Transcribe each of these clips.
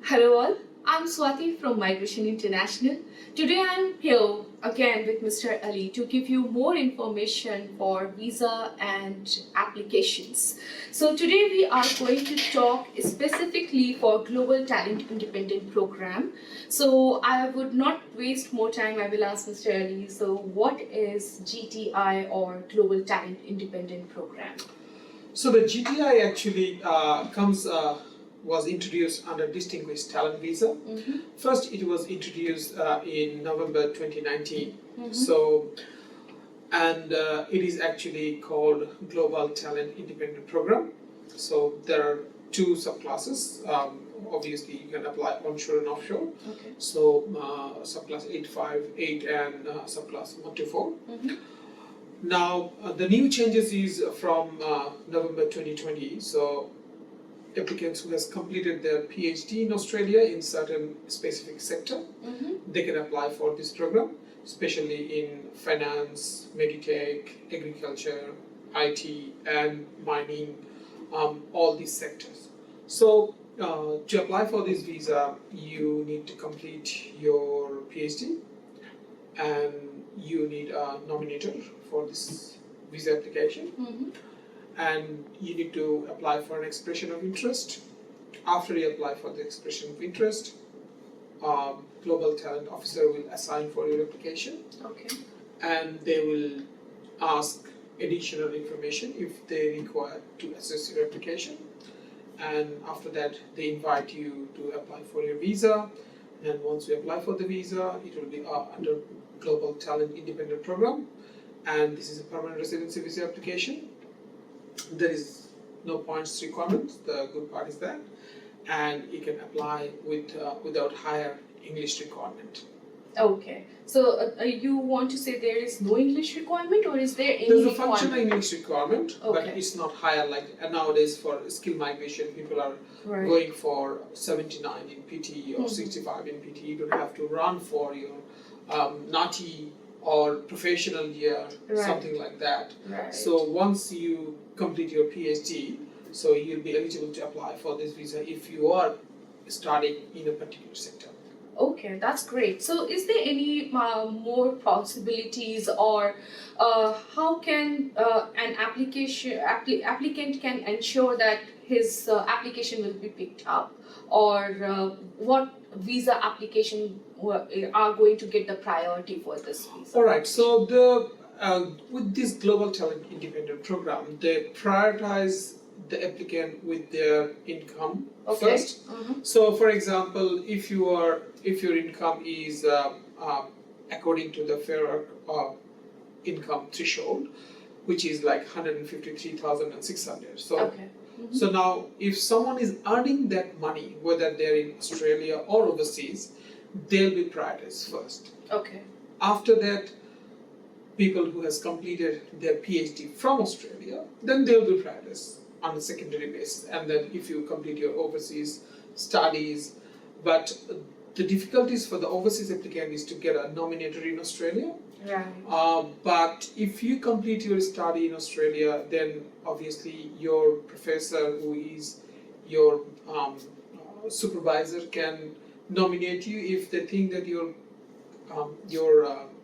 Hello all, I'm Swati from Migration International. Today I'm here again with Mr. Ali to give you more information for visa and applications. So today we are going to talk specifically for Global Talent Independent Program. So I would not waste more time, I will ask Mr. Ali, so what is GTI or Global Talent Independent Program? So the GTI actually was introduced under Distinguished Talent Visa. Mm-hmm. First, it was introduced in November 2019. Mm-hmm. It is actually called Global Talent Independent Program. So there are two subclasses. Obviously, you can apply onshore and offshore. Okay. So subclass 858 and subclass 124. Mm-hmm. Now, the new changes is from November 2020. So applicants who has completed their PhD in Australia in certain specific sector, Mm-hmm. they can apply for this program, especially in finance, MedTech, agriculture, IT, and mining, all these sectors. So to apply for this visa, you need to complete your PhD, and you need a nominator for this visa application. Mm-hmm. And you need to apply for an expression of interest. After you apply for the expression of interest, Global Talent Officer will assign for your application. Okay. And they will ask additional information if they require to assess your application. And after that, they invite you to apply for your visa. And once you apply for the visa, it will be under Global Talent Independent Program. And this is a permanent residency visa application. There is no points requirement. The good part is that, and you can apply without higher English requirement. Okay, so you want to say there is no English requirement, or is there any There's a requirement? functional English requirement, but Okay. it's not higher. Like nowadays for skill migration, people are Right. going for 79 in PTE or Mhm. 65 in PTE. You don't have to run for your NATI or professional year, Right. something like that. Right. So once you complete your PhD, so you'll be eligible to apply for this visa if you are studying in a particular sector. Okay, that's great. So is there any more possibilities, or how can an applicant can ensure that his application will be picked up, or what visa application are going to get the priority for this visa? All right. So with this Global Talent Independent Program, they prioritize the applicant with their income Okay. first. Mm-hmm. So, for example, if your income is according to the fair income threshold, which is like 153,600. So, Okay. Mm-hmm. so now if someone is earning that money, whether they're in Australia or overseas, they'll be prioritized first. Okay. After that, people who has completed their PhD from Australia, then they'll be prioritized on a secondary basis. And then if you complete your overseas studies, but the difficulties for the overseas applicant is to get a nominator in Australia. Right. But if you complete your study in Australia, then obviously your professor, who is your supervisor, can nominate you if they think that your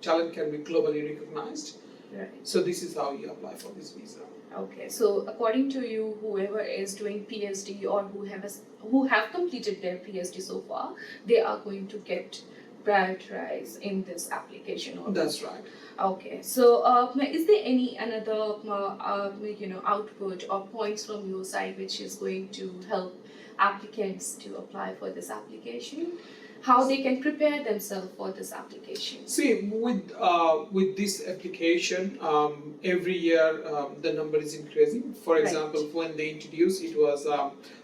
talent can be globally recognized. Right. So this is how you apply for this visa. Okay, so according to you, whoever is doing PhD or who have completed their PhD so far, they are going to get prioritized in this application. That's right. Okay, so is there any another output or points from your side which is going to help applicants to apply for this application? How they can prepare themselves for this application? See, with this application, every year the number is increasing. For example, Right. when they introduced, it was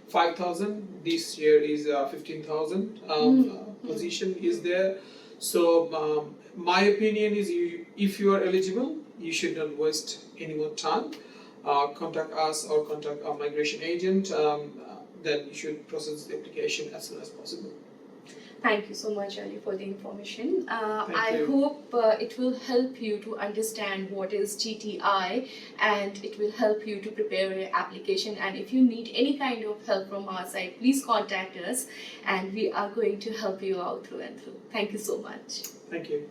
5,000. This year is 15,000 position is there. So my opinion is, if you are eligible, you should not waste any more time. Contact us or contact our migration agent. Then you should process the application as soon as possible. Thank you so much, Ali, for the information. Thank I you. hope it will help you to understand what is GTI, and it will help you to prepare your application. And if you need any kind of help from our side, please contact us, and we are going to help you out through and through. Thank you so much. Thank you.